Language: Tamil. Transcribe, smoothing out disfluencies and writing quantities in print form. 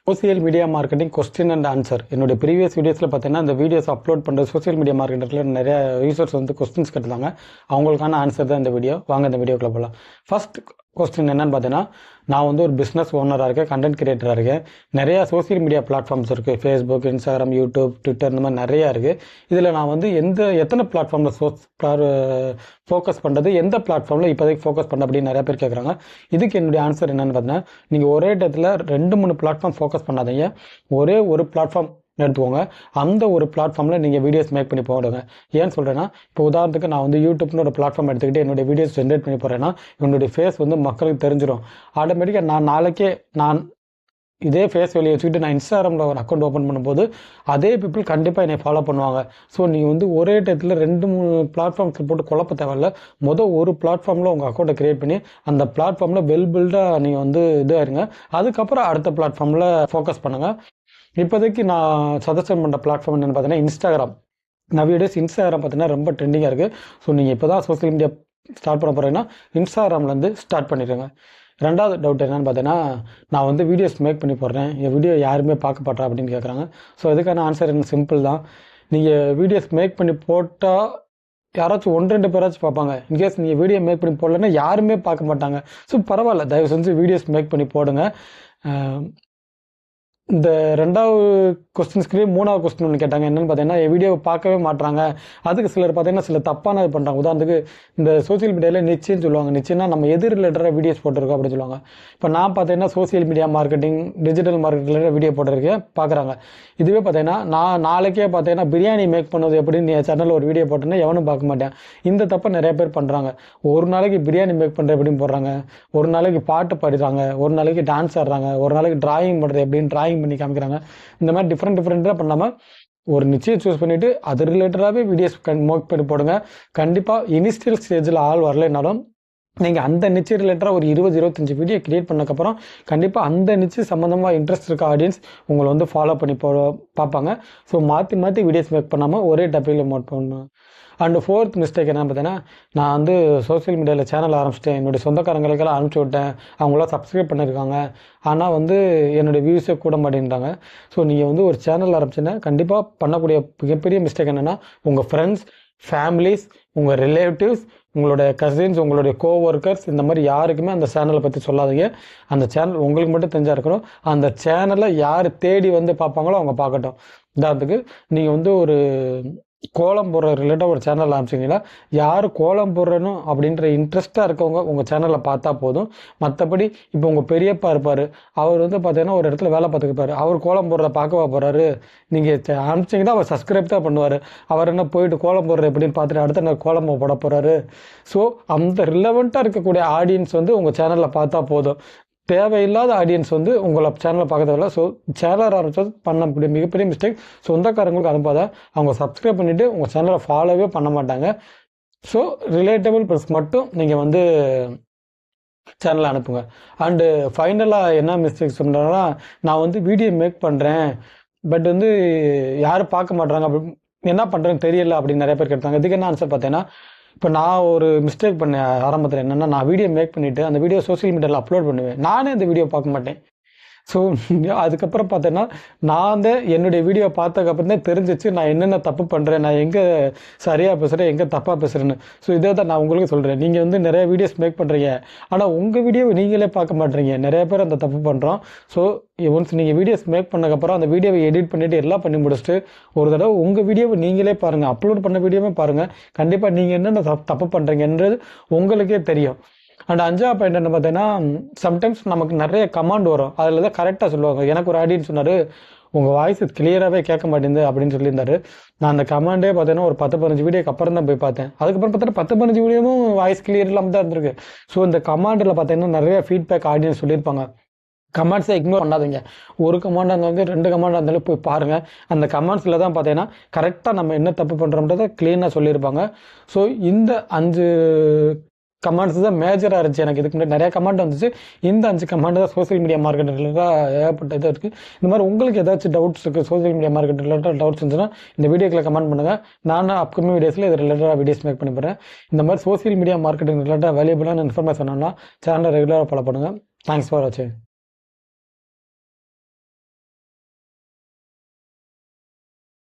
Social media marketing question and answer. என்னுடைய ப்ரீவியஸ் வீடியோஸில் பார்த்தீங்கன்னா இந்த வீடியோஸ் அப்லோட் பண்ணுற சோசியல் மீடியா மார்க்கெட்டில் நிறைய யூசர்ஸ் வந்து கொஸ்டின்ஸ் கேட்டிருந்தாங்க. அவங்களுக்கான ஆன்சர் தான் இந்த வீடியோ. வாங்க இந்த வீடியோக்குள்ள போகலாம். ஃபர்ஸ்ட் கொஸ்டின் என்னன்னு பார்த்தீங்கன்னா, நான் வந்து ஒரு பிஸ்னஸ் ஓனராக இருக்கேன், கண்டென்ட் கிரியேட்டராக இருக்கேன். நிறையா சோசியல் மீடியா பிளாட்ஃபார்ம்ஸ் இருக்குது. ஃபேஸ்புக், இன்ஸ்டாகிராம், யூடியூப், ட்விட்டர், இந்த மாதிரி நிறையா இருக்குது. இதில் நான் வந்து எத்தனை பிளாட்ஃபார்மில் ஃபோக்கஸ் பண்ணுறது, எந்த பிளாட்ஃபார்மில் இப்போதைக்கு ஃபோக்கஸ் பண்ண அப்படின்னு நிறைய பேர் கேட்குறாங்க. இதுக்கு என்னுடைய ஆன்சர் என்னென்னு பார்த்தீங்கன்னா, நீங்கள் ஒரே இடத்துல 2-3 பிளாட்ஃபார்ம் ஃபோக்கஸ் பண்ணாதீங்க. ஒரே ஒரு பிளாட்ஃபார்ம் எடுத்துக்கோங்க. அந்த ஒரு பிளாட்ஃபார்மில் நீங்கள் வீடியோஸ் மேக் பண்ணி போடுங்க. ஏன்னு சொல்கிறேன்னா, இப்போ உதாரணத்துக்கு நான் வந்து யூடியூப்னு ஒரு பிளாட்ஃபார்ம் எடுத்துக்கிட்டு என்னுடைய வீடியோஸ் ஜென்ரேட் பண்ணி போகிறேன்னா, என்னுடைய ஃபேஸ் வந்து மக்களுக்கு தெரிஞ்சிடும். ஆட்டோமேட்டிக்காக நாளைக்கே இதே ஃபேஸ் வெளியே வச்சுக்கிட்டு நான் இன்ஸ்டாகிராமில் ஒரு அக்கௌண்ட் ஓப்பன் பண்ணும்போது அதே பீப்புள் கண்டிப்பாக என்னை ஃபாலோ பண்ணுவாங்க. ஸோ நீங்கள் வந்து ஒரே டயத்தில் 2-3 பிளாட்ஃபார்ம்ஸில் போட்டு குழப்ப தேவையில்ல. ஒரு பிளாட்ஃபார்மில் உங்கள் அக்கௌண்ட்டை க்ரியேட் பண்ணி அந்த பிளாட்ஃபார்மில் பில்டாக நீங்கள் வந்து இதாக இருங்க. அதுக்கப்புறம் அடுத்த பிளாட்ஃபார்மில் ஃபோக்கஸ் பண்ணுங்கள். இப்போதைக்கு நான் சஜஷன் பண்ணுற பிளாட்ஃபார்ம் என்னென்னு பார்த்தீங்கன்னா இன்ஸ்டாகிராம். இன்ஸ்டாகிராம் பார்த்தீங்கன்னா ரொம்ப ட்ரெண்டிங்காக இருக்குது. ஸோ நீங்கள் இப்போ தான் சோசியல் மீடியா ஸ்டார்ட் பண்ண போகிறீங்கன்னா இன்ஸ்டாகிராம்லேருந்து ஸ்டார்ட் பண்ணிடுங்க. ரெண்டாவது டவுட் என்னென்னு பார்த்தீங்கன்னா, நான் வந்து வீடியோஸ் மேக் பண்ணி போடுறேன், என் வீடியோ யாருமே பார்க்க மாட்டா அப்படின்னு கேட்குறாங்க. ஸோ இதுக்கான ஆன்சர் என்ன சிம்பிள் தான். நீங்கள் வீடியோஸ் மேக் பண்ணி போட்டால் யாராச்சும் 1-2 பேராச்சும் பார்ப்பாங்க. இன்கேஸ் நீங்கள் வீடியோ மேக் பண்ணி போடலைன்னா யாருமே பார்க்க மாட்டாங்க. ஸோ பரவாயில்ல, தயவு செஞ்சு வீடியோஸ் மேக் பண்ணி போடுங்க. இந்த ரெண்டாவது கொஸ்டின்ஸ்க்கு 3வது கொஸ்டின் ஒன்று கேட்டாங்க. என்னென்னு பார்த்தீங்கன்னா, என் வீடியோ பார்க்கவே மாட்டுறாங்க. அதுக்கு சிலர் பார்த்தீங்கன்னா சில தப்பான இது பண்ணுறாங்க. உதாரணத்துக்கு இந்த சோசியல் மீடியாவில் நிச்சயம்னு சொல்லுவாங்க. நிச்சயம்னா நம்ம எது ரிலேட்டடாக வீடியோஸ் போட்டிருக்கோம் அப்படின்னு சொல்லுவாங்க. இப்போ நான் பார்த்தீங்கன்னா சோசியல் மீடியா மார்க்கெட்டிங், டிஜிட்டல் மார்க்கெட்டில் வீடியோ போட்டிருக்கேன், பார்க்குறாங்க. இதுவே பார்த்தீங்கன்னா நான் நாளைக்கே பார்த்தீங்கன்னா பிரியாணி மேக் பண்ணுவது எப்படின்னு என் சேனலில் ஒரு வீடியோ போட்டேன்னா எவனும் பார்க்க மாட்டேன். இந்த தப்பை நிறைய பேர் பண்ணுறாங்க. ஒரு நாளைக்கு பிரியாணி மேக் பண்ணுறது எப்படின்னு போடுறாங்க, ஒரு நாளைக்கு பாட்டு பாடுறாங்க, ஒரு நாளைக்கு டான்ஸ் ஆடுறாங்க, ஒரு நாளைக்கு டிராயிங் பண்ணுறது எப்படின்னு டிராயிங் பண்ணி காமிக்கிறாங்க. இந்த மாதிரி டிஃப்ரெண்ட்டாக பண்ணாமல் ஒரு நிச்சயம் சூஸ் பண்ணிவிட்டு அது ரிலேட்டடாகவே வீடியோஸ் மேக் பண்ணி போடுங்க. கண்டிப்பாக இனிஷியல் ஸ்டேஜில் ஆள் வரலைனாலும் நீங்கள் அந்த நிச்சய ரிலேட்டடாக ஒரு 20-25 வீடியோ கிரியேட் பண்ணக்கப்புறம் கண்டிப்பாக அந்த நிச்சய சம்மந்தமாக இன்ட்ரெஸ்ட் இருக்க ஆடியன்ஸ் உங்களை வந்து ஃபாலோ பண்ணி பார்ப்பாங்க. ஸோ மாற்றி வீடியோஸ் மேக் பண்ணாமல் ஒரே டாப்பிக்கில் மோட் பண்ணணும். அண்ட் 4th மிஸ்டேக் என்ன பார்த்தீங்கன்னா, நான் வந்து சோசியல் மீடியாவில் சேனல் ஆரம்பிச்சிட்டேன், என்னுடைய சொந்தக்காரங்களுக்கெல்லாம் அனுப்பிச்சி விட்டேன், அவங்களாம் சப்ஸ்கிரைப் பண்ணியிருக்காங்க, ஆனால் வந்து என்னுடைய வியூஸே கூட மாட்டேன்றாங்க. ஸோ நீங்கள் வந்து ஒரு சேனல் ஆரம்பிச்சுன்னா கண்டிப்பாக பண்ணக்கூடிய மிகப்பெரிய மிஸ்டேக் என்னென்னா, உங்கள் ஃப்ரெண்ட்ஸ், ஃபேமிலிஸ், உங்கள் ரிலேட்டிவ்ஸ், உங்களுடைய கசின்ஸ், உங்களுடைய கோவொர்க்கர்ஸ், இந்த மாதிரி யாருக்குமே அந்த சேனலை பற்றி சொல்லாதீங்க. அந்த சேனல் உங்களுக்கு மட்டும் தெரிஞ்சா இருக்கணும். அந்த சேனலை யார் தேடி வந்து பார்ப்பாங்களோ அவங்க பார்க்கட்டும். உதாரணத்துக்கு நீங்கள் வந்து ஒரு கோலம் போடுற ரிலேட்டாக ஒரு சேனல் ஆரம்பிச்சிங்கன்னா, யார் கோலம் போடுறணும் அப்படின்ற இன்ட்ரெஸ்ட்டாக இருக்கவங்க உங்கள் சேனலில் பார்த்தா போதும். மற்றபடி இப்போ உங்கள் பெரியப்பா இருப்பார், அவர் வந்து பார்த்தீங்கன்னா ஒரு இடத்துல வேலை பார்த்துக்கிப்பார், அவர் கோலம் போடுறத பார்க்கவா போகிறாரு? நீங்கள் ஆரம்பிச்சிங்கன்னா அவர் சப்ஸ்கிரைப் தான் பண்ணுவார். அவர் என்ன போயிட்டு கோலம் போடுற எப்படின்னு பார்த்துட்டு அடுத்த நான் கோலம் போட போகிறாரு? ஸோ அந்த ரிலவெண்ட்டாக இருக்கக்கூடிய ஆடியன்ஸ் வந்து உங்கள் சேனலில் பார்த்தா போதும். தேவையில்லாத ஆடியன்ஸ் வந்து உங்களை சேனலை பார்க்க தேவையில்ல. ஸோ சேனல் ஆரம்பிச்சது பண்ணக்கூடிய மிகப்பெரிய மிஸ்டேக். சொந்தக்காரங்களுக்கு அனுப்பாத, அவங்க சப்ஸ்கிரைப் பண்ணிவிட்டு உங்கள் சேனலை ஃபாலோவே பண்ண மாட்டாங்க. ஸோ ரிலேட்டபிள் பர்சன் மட்டும் நீங்கள் வந்து சேனலை அனுப்புங்க. அண்டு ஃபைனலாக என்ன மிஸ்டேக் சொல்கிறேன்னா, நான் வந்து வீடியோ மேக் பண்ணுறேன், பட் வந்து யாரும் பார்க்க மாட்டுறாங்க, அப்படி என்ன பண்ணுறேன்னு தெரியல அப்படின்னு நிறைய பேர் கேட்டாங்க. இதுக்கு என்ன ஆன்சர் பார்த்தீங்கன்னா, இப்போ நான் ஒரு மிஸ்டேக் பண்ணேன் ஆரம்பத்தில். என்னென்னா, நான் வீடியோ மேக் பண்ணிவிட்டு அந்த வீடியோ சோசியல் மீடியாவில் அப்லோட் பண்ணுவேன். நானே அந்த வீடியோ பார்க்க மாட்டேன். ஸோ அதுக்கப்புறம் பார்த்தேன்னா, நான் வந்து என்னுடைய வீடியோ பார்த்ததுக்கப்புறம் தான் தெரிஞ்சிச்சு நான் என்னென்ன தப்பு பண்ணுறேன், நான் எங்கே சரியாக பேசுகிறேன், எங்கே தப்பாக பேசுகிறேன்னு. ஸோ இதே தான் நான் உங்களுக்கு சொல்கிறேன். நீங்கள் வந்து நிறைய வீடியோஸ் மேக் பண்ணுறீங்க, ஆனால் உங்கள் வீடியோவை நீங்களே பார்க்க மாட்டேறீங்க. நிறைய பேர் அந்த தப்பு பண்ணுறோம். ஸோ ஒன்ஸ் நீங்கள் வீடியோஸ் மேக் பண்ணதுக்கப்புறம் அந்த வீடியோவை எடிட் பண்ணிவிட்டு எல்லாம் பண்ணி முடிச்சுட்டு ஒரு தடவை உங்கள் வீடியோவை நீங்களே பாருங்கள், அப்லோட் பண்ண வீடியோவே பாருங்கள். கண்டிப்பாக நீங்கள் என்னென்ன தப்பு பண்ணுறீங்கன்றது உங்களுக்கே தெரியும். அண்ட் 5வது பாயிண்ட் என்ன பார்த்தீங்கன்னா, சம்டைம்ஸ் நமக்கு நிறைய கமாண்ட் வரும், அதில் தான் கரெக்டாக சொல்லுவாங்க. எனக்கு ஒரு ஆடியன்ஸ் சொன்னார், உங்கள் வாய்ஸ் கிளியராகவே கேட்க மாட்டேங்குது அப்படின்னு சொல்லியிருந்தாரு. நான் அந்த கமாண்டே பார்த்தீங்கன்னா ஒரு 10-15 வீடியோக்கு அப்புறம் தான் போய் பார்த்தேன். அதுக்கப்புறம் பார்த்தீங்கன்னா 10-15 வீடியோவும் வாய்ஸ் கிளியர் இல்லாமல் தான் இருந்திருக்கு. ஸோ இந்த கமாண்டில் பார்த்தீங்கன்னா நிறைய ஃபீட்பேக் ஆடியன்ஸ் சொல்லியிருப்பாங்க. கமெண்ட்ஸை இக்னோர் பண்ணாதீங்க. ஒரு கமெண்ட் இருந்தாலும் 2 கமெண்ட் இருந்தாலும் போய் பாருங்கள். அந்த கமெண்ட்ஸில் தான் பார்த்தீங்கன்னா கரெக்டாக நம்ம என்ன தப்பு பண்ணுறோம்ன்றதை க்ளீனாக சொல்லியிருப்பாங்க. ஸோ இந்த 5 கமெண்ட்ஸ் தான் மேஜராக இருந்துச்சு. எனக்கு இதுக்கு முன்னாடி நிறைய கமெண்ட் வந்துச்சு. இந்த 5 கமெண்ட் தான் சோசியல் மீடியா மார்க்கெட் ரிலேட்டாக ஏகப்பட்ட இது இருக்குது. இந்த மாதிரி உங்களுக்கு ஏதாச்சும் டவுட்ஸ் இருக்குது, சோசியல் மீடியா மார்க்கெட் ரிலேட்டாக டவுட்ஸ் இருந்துச்சுன்னா இந்த வீடியோக்களை கமெண்ட் பண்ணுங்கள். நான் அப்கமிங் வீடியோஸில் இது ரிலேட்டாக வீடியோஸ் மேக் பண்ணி போகிறேன். இந்த மாதிரி சோசியல் மீடியா மார்க்கெட்டிங் ரிலேட்டாக வேல்யூபிளான இன்ஃபர்மேஷன் சேனலை ரெகுலராக ஃபாலோ பண்ணுங்கள். தேங்க்ஸ் ஃபார் வாட்சிங்.